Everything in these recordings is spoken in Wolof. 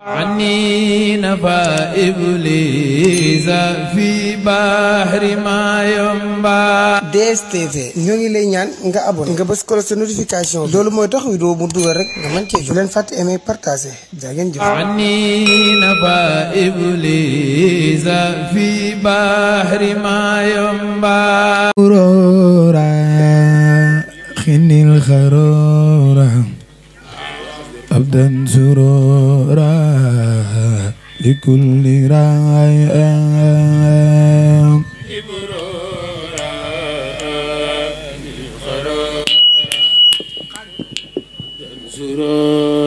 عني نفى إبليس في بحر ما ينبع. DSTV ñoo ngi lay ñaan nga abonné nga bës ko sa notification loolu mooy tax vidéo mu dugal rek nga mën cee jot. bu leen fàtte aimer partager jaa ngeen jëf. عني نفى إبليس في بحر ما ينبع. غرورا خني الخرورا أبدا سرورا لكل راي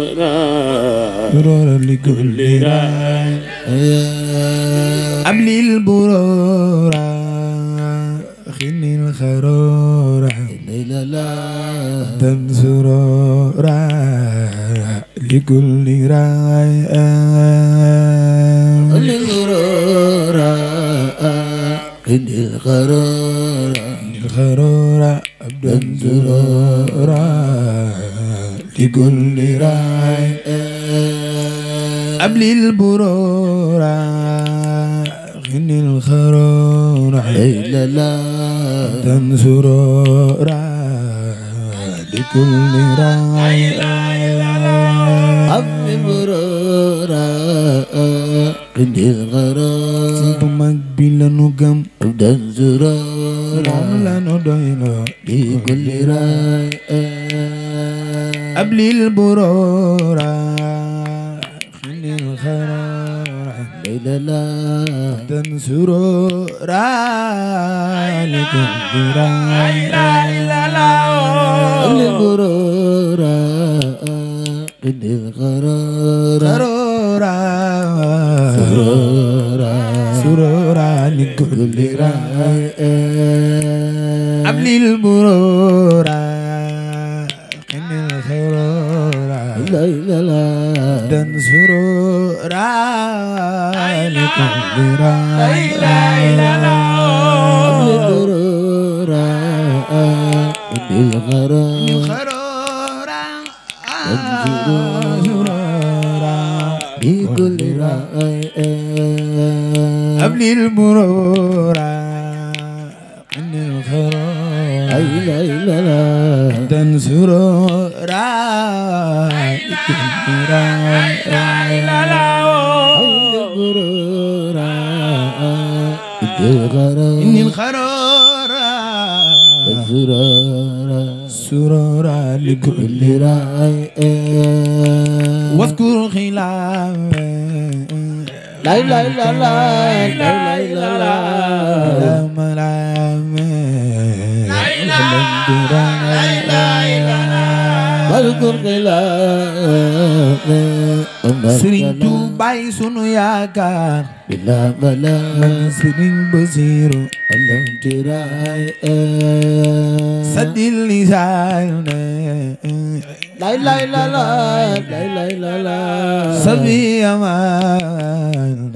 سرورا لكل راي أبلي البرورا خني الخرورا أبدا سرورا لكل راي الغرورا عند الغرورا أبدا سرورا لكل راي أبلي البرورا عند الغرورا أبدا سرورا لكل راي أبلي البرورا عند الغرام مقبل نقم أبدا زرارا لا ندينا لكل راي أبلي البرورا عند الغرام أبدا زرارا لكل راي أبلي البرورا عند الغرورا سرورا لكل راي أبلي البرورا عند الغرورا أبدا سرورا لكل راي أبلي البرورا عند الغرورا بكل راي أبلي المرورا عند الخرورا تنسرورا بكل راي المرورا إن الخرورا سرورا لكل راي واذكر خلاف لا لا لا لا لا لا لا واذكر خلاف Sëriñ Tuubaa sunu yaakaar bila bala Sëriñ Basiru Allah tiraay sadil lisaan la la la la la la la sabi aman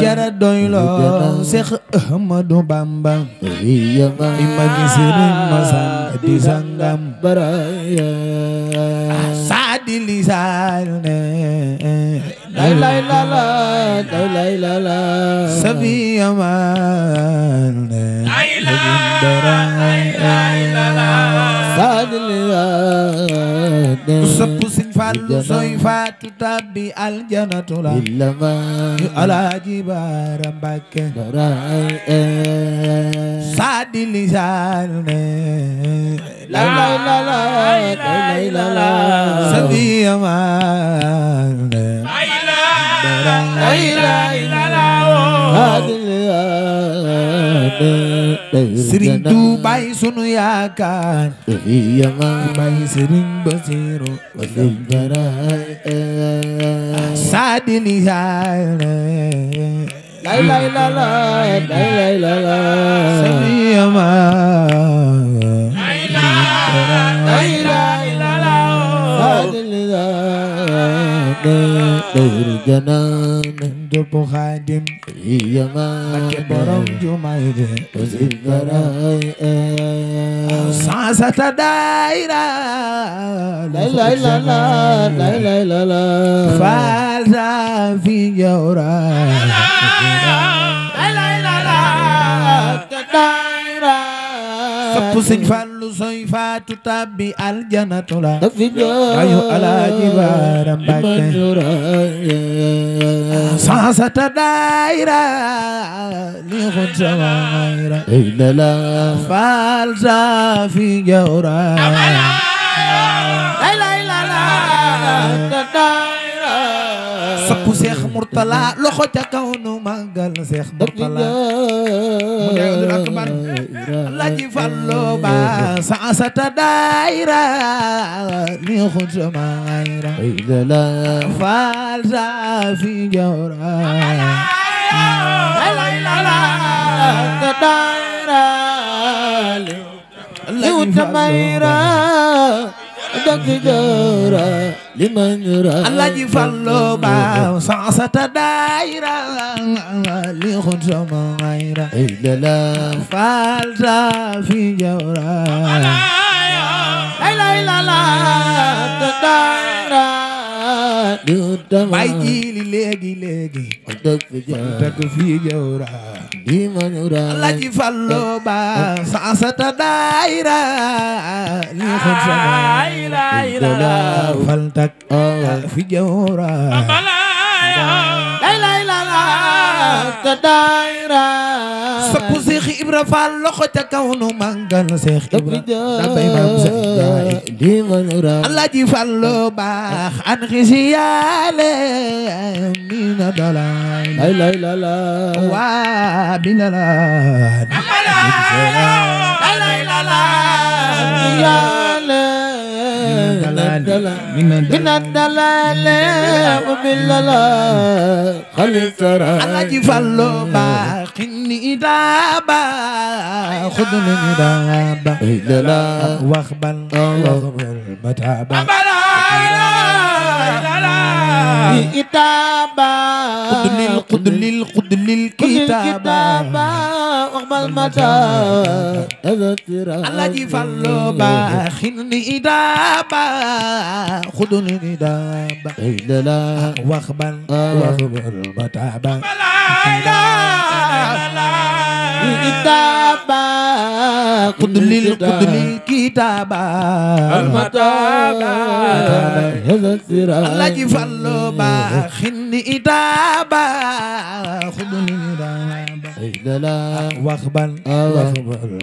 jara doylo Seex Ahmadu Bamba imagi Sëriñ Masamba di sangam baraya sadi lisan la la la la la la la sabi aman la la sadi lisan sapu Sëñ Fallu soy faatu tabbi aljanatu la yu Alaaji Baara Mbàkke sadi lisan la la la la la la sabi aman Sëriñ Tuubaa sunu yaakaar bay Sëriñ Basiru sadi lisan la la la la la la sabi aman la la la la Dupu Xaadim Mbakke borom jumaay de sansata daayira la falsa fi jawra Sopp Sëñ Fallu soy faatu tabbi aljanatu la ayu Alaaji Baara Mbakke sansata daayira li xun samaayra falsa fi jawra Sopp Seex Murtala loxo ca kaw nu màggal Seex Murtala mu dewul akbar Alaaji Fallu ba sansata daayira li xun samaayra falsa fi jawra Alaaji Fallu ba sansata daayira li xun samaayra falsa fi jawra bay jiili léegi tak fi jawra Alaaji Fallu ba sansata daayira li xun samaayra fal tak fi jawra Sopp Seex Ibra Faal loxo ca kaw nu màggal Seex Ibra da bay maam Alaaji Fallu baax an xisiyaale mina dalal waa bilalaan من الدلال وبالله خلصرا Alaaji Fallu باقني دابا خذني دابا واخبل متابا كتابا قدل الكتابا واخبل متابا Alaaji Fallu باقني دابا خذني دابا واخبل متابا كتابا قدل الكتابا المتابا Alaaji Fallu باخني دابا خذني دابا واخبل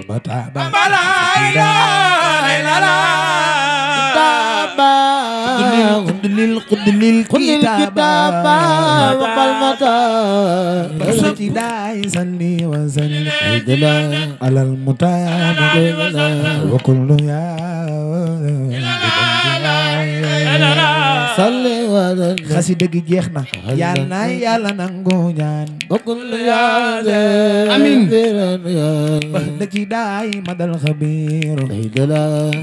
متابا قدل الكتابا وقلمتا برسوتي داي سني وسني على المتابع وكل يا salli wa sallim xasida gi jeex na yàlla na yàlla nangu ñaan bokul yaale amin bax na ci daay madal xabiir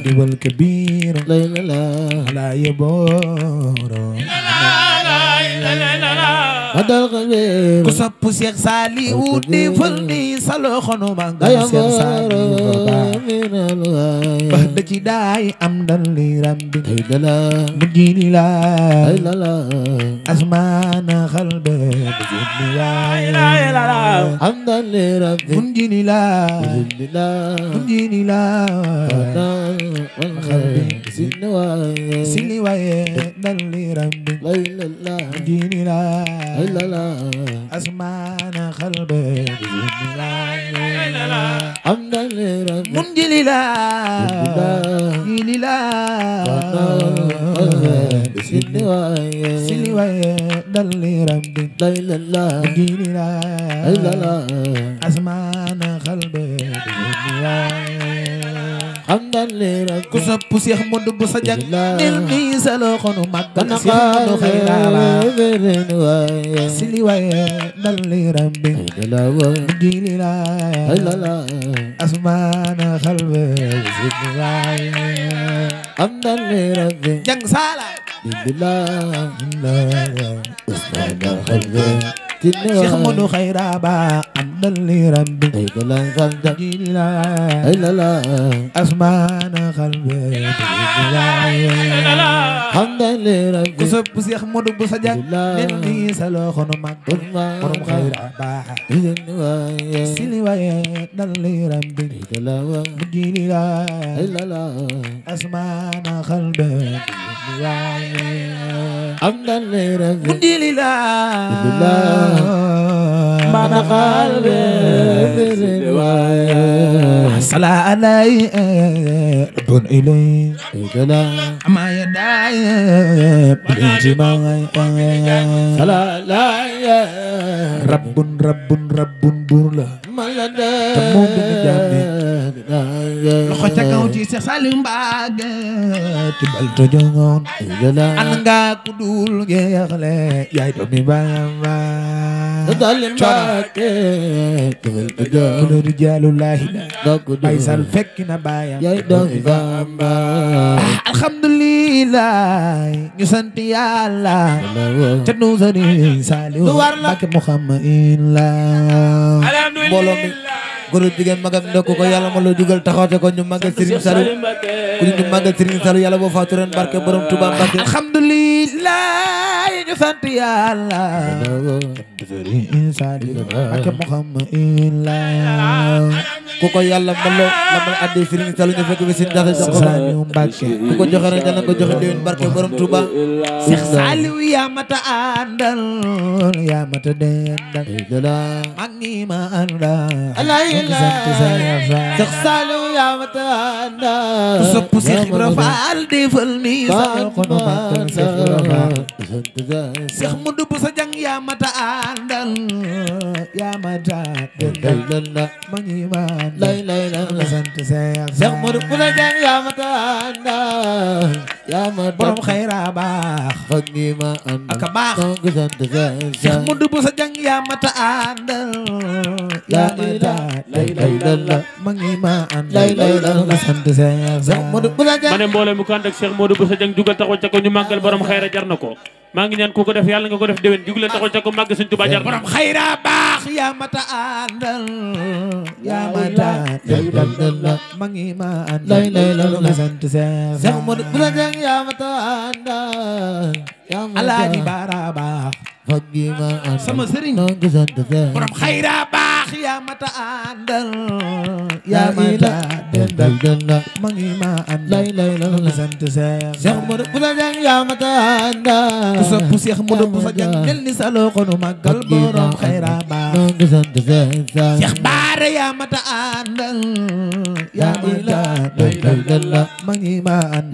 diwal kabiir la yebooro madal xabiir ku sopp Seex Saaliw defal ni sa loxo nu màggal Seex Saaliw bax na ci daay am dal li rambi mujjini la asmaana xalbe mujjini la hamdan li rabbi mujjini la xalbe sini waye dal li rabbi mujjini la asmaana xalbe mujjini la hamdan li rabbi mujjini la sili waye dalli rabbi dini la asmana qalbi hamdan li rabbi ku sopp Seex Moodu bu sa jag nil ni salo xonu maggal Seex Moodu xayra sili waye dalli rabbi dini la asmana qalbi hamdan li rabbi jang sala Bismillah, Bismillah, Cheikh Modou Khayra ba andal li rabbi asmana qalbi ku sopp Cheikh Modou bu sa jàng nen ni sa loxo nu mag borom Khayra ba sili waye dal li rabbi asmana qalbi amdan li rabbi mana qalbi sala alay bun ilay ma yaday binti mangay sala alay rabbun burla malada tamu bin jami loxo ca kaw ci Cheikh Salim Mbacké tibal to jongon an nga ku dul geexle yaay doomi Bamba Salim Mbacké tibal to jalullahi Baysal fekk na baayam yaay doomi Bamba alhamdulillah ñu sant Yàlla ca nu Sëriñ Saliou Mbacké Muhammadin la mbooloo mi góor jigéen mag ak ndokk ko yàlla ma la jugal taxawte ko ñu màggal Serigne Saliou ku ñu màggal Serigne Saliou yàlla boo faatu ren barke borom Touba Mbacké alhamdulillah ñu sant yàlla Serigne Saliou Mbacké Muhammadin la ku ko yàlla mbalo la ma addi Serigne Saliou ñu fekk bi Serigne Saliou Mbacké ku ko joxe ren dana ko joxe déwén barke borom Touba Cheikh Saliou yaa mata àndal yaa mata dendal mag ñi ma àndal Cheikh Saliou yaa mata àndal sopp Cheikh Ibra Fall defal ni sa kono magal Cheikh Modou bu sa jang yaa mata àndal yaa mata dendal mag ñi ma àndal sant Cheikh Modou bu sa jang yaa mata àndal yaa mata borom Khayra baax mag ñi ma àndal aka baax Cheikh Modou bu sa jang yaa mata àndal yaa mata ma ngi ma ànd la sant Cheikh Modou bu sa jang ma ne mbooloo mu ko ànd ak Cheikh Modou bu sa jang jugal taxaw ca ko ñu màggal borom Khayra jar na ko maa ngi ñaan ku ko def yàlla nga ko def déwén jugal taxaw ca ko màgg Sëñ Tuubaa jar borom Khayra baax yaa mata àndal yaa mata ma ngi ma ànd la sant Cheikh Modou bu sa jang yaa mata àndal Alaaji Bara baax fagi ma ànd sama sëriñ borom Khayra baax yaa mata àndal yaa mata dendal ma ngi ma ànd la sant Cheikh Modou bu sa jang yaa mata àndal ku sopp Cheikh Modou bu sa jang del ni sa loxo nu màggal borom Khayra baax Cheikh Bara yaa mata àndal yaa mata dendal ma ngi ma ànd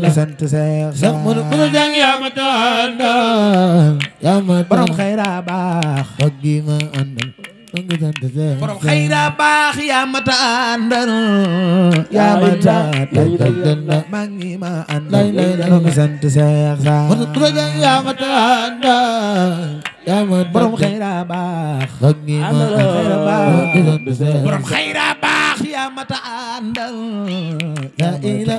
la sant Cheikh Modou bu sa jang yaa mata àndal borom Khayra baax fagi ma àndal borom Khayra baax yaa mata àndal yaa mata dendal ma ngi ma àndal la sant Cheikh yaa mata àndal borom Khayra baax fagi ma àndal borom Khayra baax yaa mata àndal yaa mata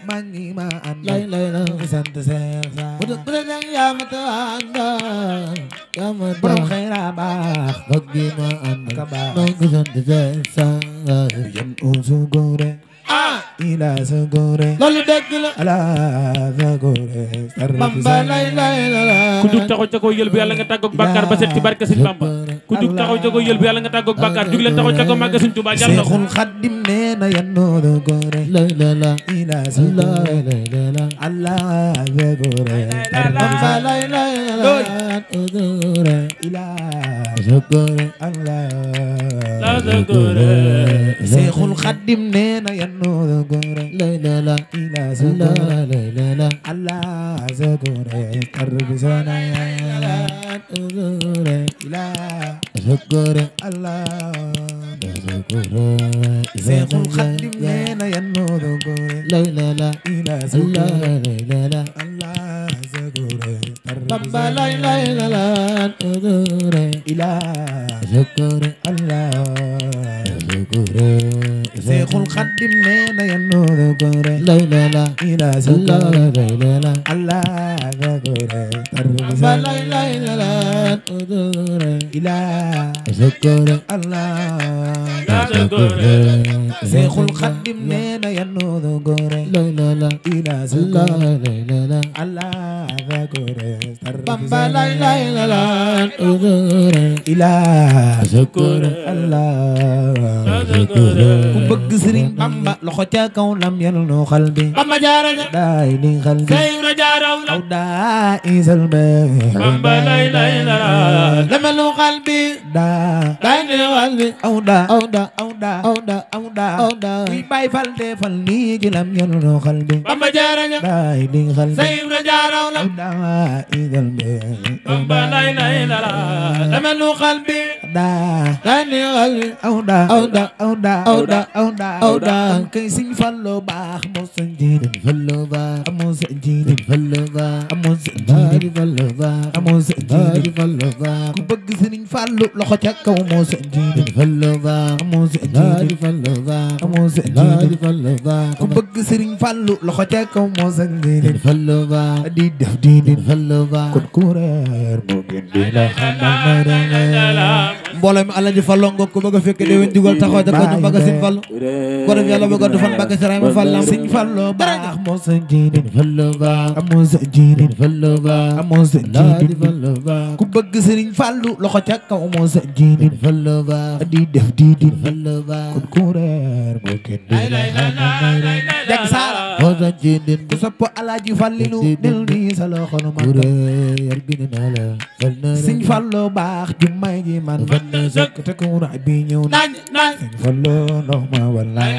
ma ngi ma àndal la sant Cheikh yaa mata àndal borom Khayra baax fagi ma àndal la sant Cheikh yan usugore ila sagore loolu dëgg la ala sagore Bamba lay ku jug taxaw ca ko yël bu yàlla nga tàggoog bàkkaar ba set ci barke Sëñ Bamba ku jug taxaw ca ko yël bu yàlla nga tàggoog bàkkaar jug leen taxaw ca ko màgg Sëñ Tuubaa jar na ko Seexul Xaadim nee na yanoo gore la ila sagore ala sagore Bamba lay ila sagore ala sagore Seexul Xaadim nee na yanoo gore la ila sagore ala sagore karbisana ila sagore ala sagore Seexul Xaadim nee na yanoo gore la ila sagore ala sagore Bamba lay ila sagore ala sagore Seexul Xaadim Xaadim nee na yanu gore lay la ila Allah lay la Allah gore ba lay la ila zakara Allah zakara Seexul Xaadim nee na yanu gore lay la ila Allah lay la Allah gore Bamba lay la ila zakara Allah zakara ku bëgg Sëriñ Bamba loxo ca kaw lam yal no xalbi Bamba jaara daay ni xalbi Seyra jaara aw daa isal be Bamba lay la lamalu qalbi daa day ne qalbi aw daa awda aw daa awda aw daa awda kuy bay fal de fal nii ci lam yal no xalbi Bamba jaara daay ni xalbi Seyra jaara aw daa isal be Bamba lay la lamalu qalbi daa day ne qalbi aw daa awda aw daa awda aw daa aw daa kay Sëriñ Fallu baax moo sa njiit fallu ba amoo sa njiit fallu ba amoo sa bari njiit fallu ba amoo sa bari njiit fallu ba ku bëgg Sëriñ Fallu loxo ca kaw moo sa njiit fallu ba amoo sa bari njiit fallu ba amoo sa bari njiit fallu ba ku bëgg Sëriñ Fallu loxo ca kaw moo sa njiit fallu ba di def di fallu ba kon ku reer moo gën di la xamal mbooloo mi Alaaji Fallu ngoog ku bëgg a fekk déwén jugal taxaw ca ko ñu bëgg Sëriñ Fallu ko def Yàlla bëgg a defal Mbàkke Sëriñ Fallu Sëriñ Fallu baax moo sa njiit fallu ba amoo sa njiit fallu ba amoo sa njiit fallu ba ku bëgg Sëriñ Fallu loxo ca kaw moo sa njiit fallu ba di def di fallu ba kon ku reer moo gën di la xamal jag saara moo sa jindin ku sopp Alaaji Fallilu nil nii sa loxo nu mag gure yar gina na la fal na Sëriñ Fallu baax ju may ji man sëkk te ku ra bi ñëw na Sëriñ Fallu ndox ma wallaay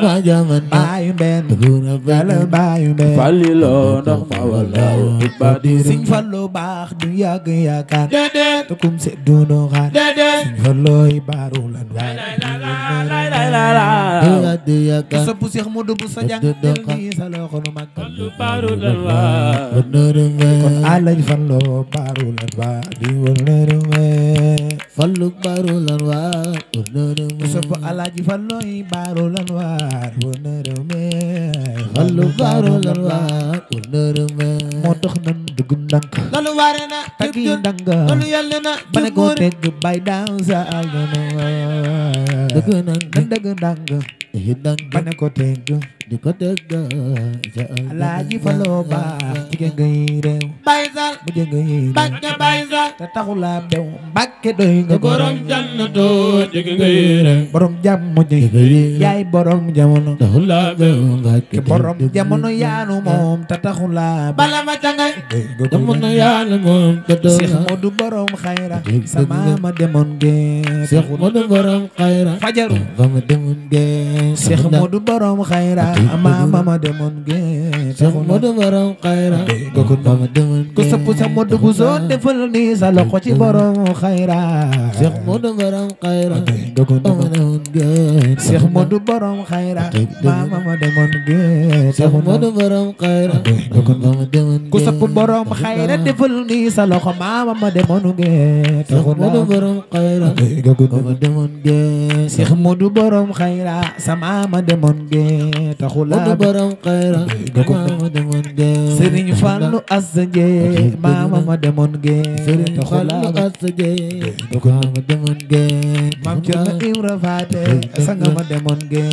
ma jaman baayu mbenn gura yàlla baayu mbenn Fallilu ndox ma wallaay Sëriñ Fallu baax du yàgg yaakaar déedéet te kum se doono xaar déedéet Sëriñ Fallu yi baaru lan waay ku sopp Seex Moodu bu sa jàng nil nii sa loxo nu mag kon Alaaji Fallu baaru lan waay di wëllëre Fallu baru lan wa ku sopp Alaaji Fallu yi baaru lan waay wëllëre Fallu baru lan wa moo tax nan dugg ndànk lalu ware na tagi ndànk lalu yàlla na ba ne ko tegg bay daaw sa aldono dëgg nan nan dëgg ndànk ba ne ko tegg di ko dëgg Alaaji Fallu baax jigéen ngay réew Baay Sal mu jëng ngay Mbàkke Baay Sal te taxula bew Mbàkke doy nga borom jannatu jigéen ngay rek borom jàmm ji yaay borom jamono taxula bew Mbàkke borom jamono yaanu moom te taxula bala ma cangay jamono yaanu moom te Seex Moodu borom xayra sama ma demoon gee Seex Moodu borom xayra fajaru sama demoon gee Seex Moodu borom xayra mama ma demoon gee Seex Moodu borom xayra sama demoon ku sopp sa Moodu bu soo defal ni sa loxo ci borom xayra Seex Moodu borom xayra sama demoon gee Seex Moodu borom xayra mama ma demoon gee Seex Moodu borom xayra sama demoon gee ku sopp borom xayra defal ni sa loxo mama ma demoon gee Seex Moodu borom xayra sama demoon gee Seex Moodu borom xayra sama ma demoon gee taxula Moodu borom xayra sama demoon gee Sëriñ Fallu Assa Dieye mama ma demoon gee Sëriñ taxula Fallu Assa Dieye sama demoon gee Maam Cerno Ibra Faate sanga ma demoon gee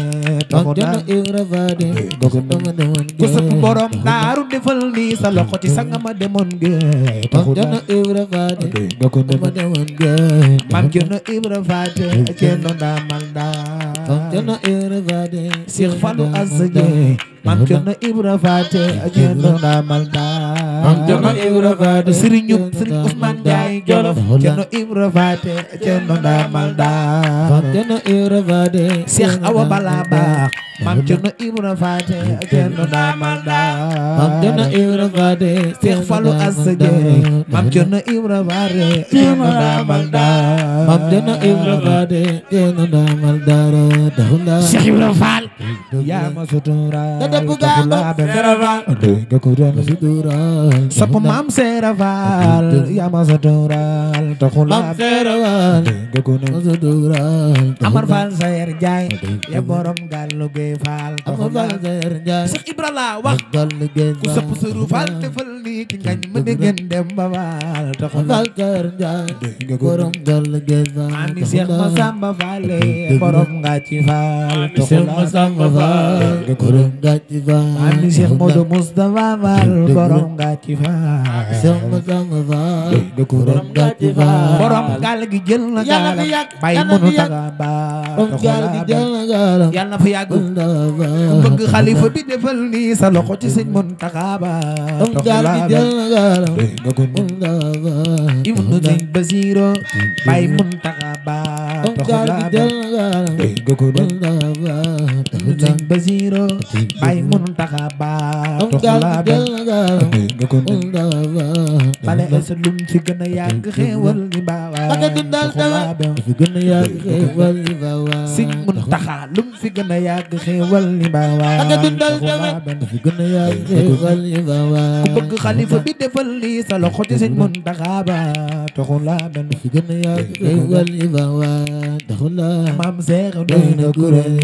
Maam Cerno Ibra Faate sama demoon gee ku sopp borom daaru defal ni sa loxo ci sanga ma demoon gee Maam Cerno Ibra Faate sama demoon gee Maam Cerno Ibra Faate Cerno Ndamal Maam Cerno Ibra Faate Seex Fallu Assa Dieye Maam Cerno Ibra Faate Cerno Ndamal Maam Cerno Ibra Faate Sëriñ Ousmane Ndiaye Jolof Cerno Ibra Faate Cerno Ndamal Maam Cerno Ibra Faate Seex Awa Bala Baax Mam Cerno Ibra Faate kenn daamal daa Mam Cerno Ibra Faate Seex Fallu Asta Jeey Mam Cerno Ibra Faate kenn daamal daa Mam Cerno Ibra Faate kenn daamal daara taxula Seex Ibra Faal yaa ma sutural Dada buga Seera Faal nga ko doon sutural Sopp Maam Seera Faal yaa ma sutural taxula Mam Seera Faal nga ko doon sutural Amar Faal Sayer Njaay ya borom Gallu Gey Faal Amar Faal Sayer Njaay Seex Ibra la wax Gallu Gey ku sopp Sëru Faal defal ni ki ngañ ma déggen dem ba Faal taxula Faal Sayer Njaay borom Gallu Gey Faal Ami Seex Masamba Faale borom Ngaaci Faal Seex Masamba Faal borom Ngaaci Faal Ami Seex Modu Mustafa Faal borom Ngaaci Faal Seex Masamba Faal borom Ngaaci Faal borom gaal gi jël na gaal bay mënu taga ba borom gaal gi jël na gaal yàlla na fa yàgg ku bëgg xalifa bi defal ni sa loxo ci sëñ Muntaxa ba borom gaal gi jël na gaal Ibnu Sëñ Basiiro bay Muntaxa ba borom gaal gi jël na gaal Ibnu Sëñ Basiiro bay Muntaxa ba borom gaal gi jël na gaal bale esa lum fi gën a yàgg xéewal ni baawaa Maka dundal tamit fi gën a yàgg xéewal ni baawaa Sëñ Muntaxa lum fi gën a yàgg xéewal ni baawaa Maka dundal tamit fi gën a yàgg xéewal ni baawaa ku bëgg xalifa bi defal lii sa loxo ci Sëñ Muntaxa ba taxula ben fi gën a yàgg xéewal ni baawaa taxula Maam Seex doy na kuréel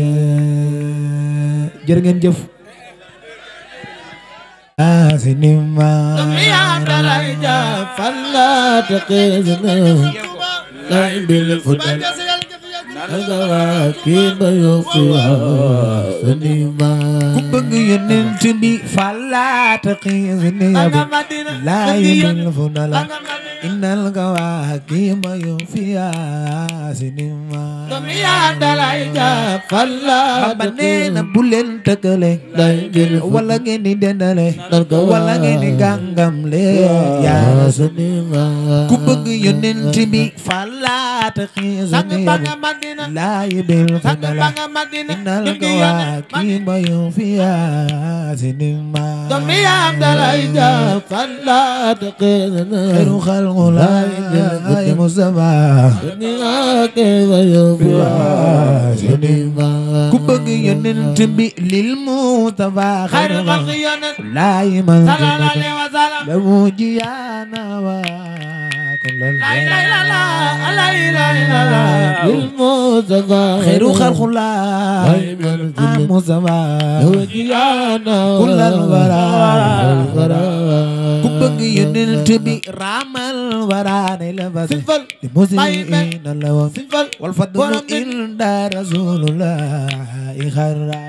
jërë ngeen jëf sinima ya dalay jafal la taqizna la bil fudal agawa kiba yufiya sinima ku bëgg yonent bi fala taqizna la bil fudal innal gawaakima yufiya sinima ya dalay jafal la Bamba nee na bu leen tëkkale wala ngeen di dendale wala ngeen di gàngamle yaa sinima ku bëgg yonent bi falaata xiisani laay bil fadala innal gawaakima yufiya sinima ya dalay jafal la taqizna xeru xalqu laay Mustafa ku bëgg yonent bi lil Mustafa xeru xalqu laay man la mujiyaana wa xeru xalqu laay Mustafa kullal wara ku bëgg yonent bi ramal wara ne la fa li muslimin la wa wal fadlu inda rasulullah xarra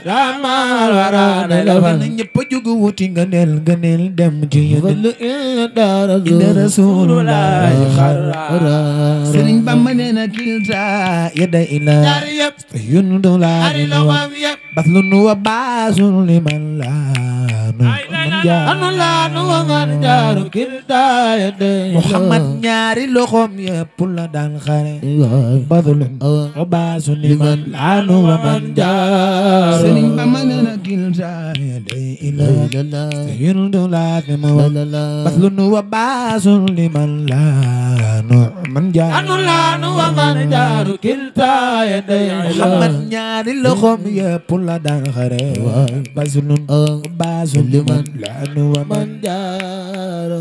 ramal wara ne la fa ñëpp jóg wuti ngëneel ngëneel dem ci yonent inda rasulullah xarra Sëriñ Bamba nee na kilta yada ila yundu la baslun wa baasul liman laanu Muhammad ñaari loxoom yëpp la daan xare badlun wa baasul liman laanu wa man jaar Sëriñ Bamba nee na kilta yada ila yundu la baslun wa baasul liman laanu man jaar Muhammad ñaari loxoom yëpp la daan xare basulun basul liman laanu wa man jaar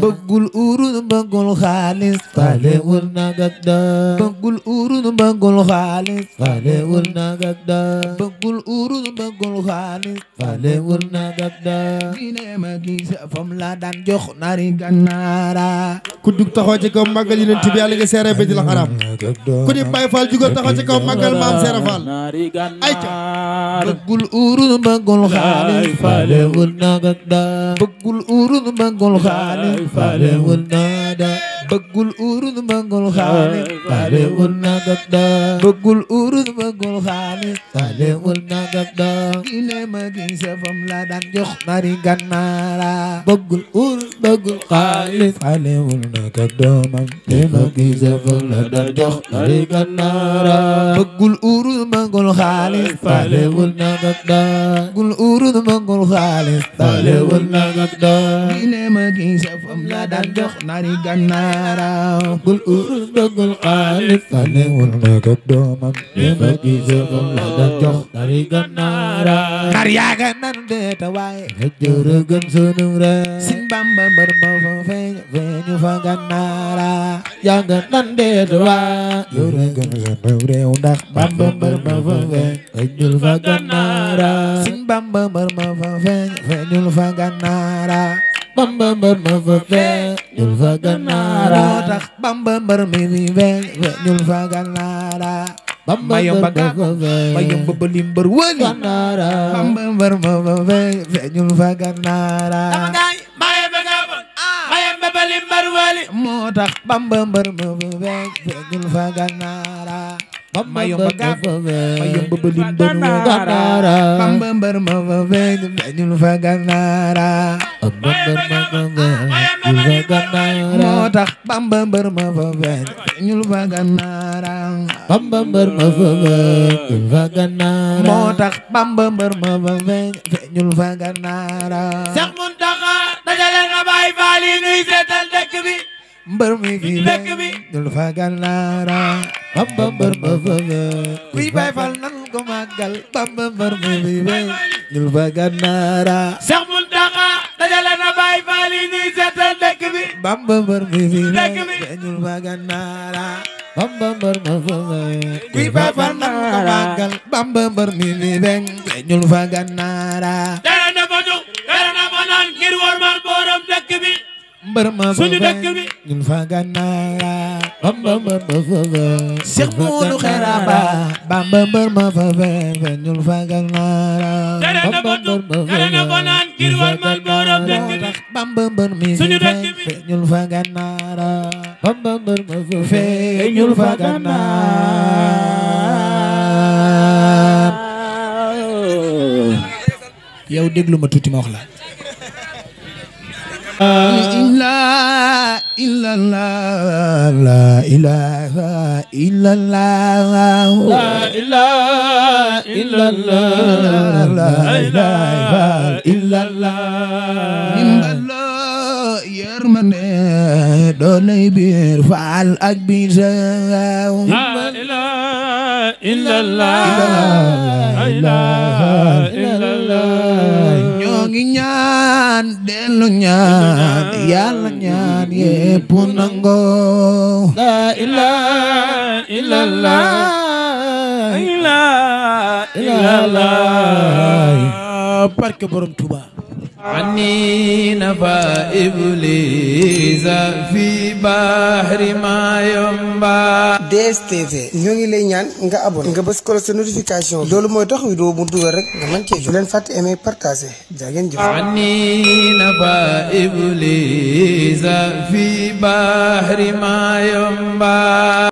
bëggul urun bëggul xaalis falewul nagak da bëggul urun bëggul xaalis falewul nagak da bëggul urun bëggul xaalis falewul nagak da gine ma gis fam la daan jox nari gannaara ku dug taxaw ci kaw màggal yonent bi Yàlla nga seere ba di la xaram ku di Baay Faal jugal taxaw ci kaw màggal Maam Seera Faal ayca bëggul urun bëggul xaalis falewul nagak da bëggul urun bëggul xaalis falewul nada bëggul urus bëggul xaalis falewul nagak doom bëggul urus bëggul xaalis falewul nagak doom ile ma gisa fam la daan jox nari gannaara bëggul urus bëggul xaalis falewul nagak doomam te ma gisa fam la daan jox nari gannaara bëggul urus bëggul xaalis falewul nagak doom bëggul urus bëggul xaalis falewul nagak doom ile ma gisa fam la daan jox nari gannaara bëggul urus bëggul xaalis falewul nagak doomam te ma gisa fam la daan jox nari gannaara nar yaaga nan deeta waaye nga jërëgën sunu réew Sëñ Bamba mbër ma fa feeñu fa gannaara yaaga nan deeta waaye jërëgën sunu réew ndax Bamba mbër ma fa feeñul fa gannaara Sëñ Bamba mbër ma fa feeñul fa gannaara Bamba mbër ma fa feeñul fa gannaara moo tax Bamba mbër mi feeñul fa gannaara Bamba yomba gàpp ma yomba bëli mbër wëli gannaara Bamba mbër ma fa feeñul fa gannaara ma yomba gàpp ma yomba bëli mbër wëli moo tax Bamba mbër ma fa feeñul fa gannaara ma yomba gàpp ma yomba bëli mbër gannaara Bamba mbër ma fa feeñul fa gannaara Bamba mbër ma fa feeñul fa gannaara moo tax Bamba mbër ma fa feeñul fa gannaara Bamba mbër ma fa feeñul fa gannaara moo tax Bamba mbër ma fa feeñul fa gannaara Seex Muntaxa dajale na Baay Faal yi nuy seetal dëkk bi mbër mi fi feeñul fa gannaara Bamba mbër ma fa kuy Baay Faal nan ko màggal Bamba mbër mi fi feeñul fa gannaara Seex Muntaxa dajale na Baay Faal yi nuy seetal dëkk bi Bamba mbër mi fi feeñul fa gannaara Bamba mbër ma fa kuy Baay Faal nan ko màggal Bamba mbër mi fi feeñul fa gannaara dara na fa dug dara na fa naan ngir wormal borom dëkk bi mbër ma fa feeñul fa gannaara Bamba mbër ma fa Seex Moodu Xeraba Bamba mbër ma fa feeñul fa gannaara Bamba mbër ma fa naan ngir wormal borom dëkk bi Bamba mbër mi feeñul fa gannaara Bamba mbër ma fa feeñul fa gannaara yow déglu ma tuuti ma wax la la ilaha la ilaha illallah la ilaha illallah la ilaha illallah nimbalo yermane doolay biir faal ak biir la ilaha illallah la ilaha illallah ñoo ngi ñaan dellu ñaan yàlla ñaan yépp nangoo la ilaha illallah la ilaha illallah barke borom Tuuba ani nafa iblisa fi bahri ma yomba DSTV ñoo ngi lay ñaan nga abonné nga bës ko sa notification loolu mooy tax vidéo mu dugal rek nga mën cee jot leen fàtte aimer partager jaa ngeen jëf ani nafa iblisa fi bahri ma yomba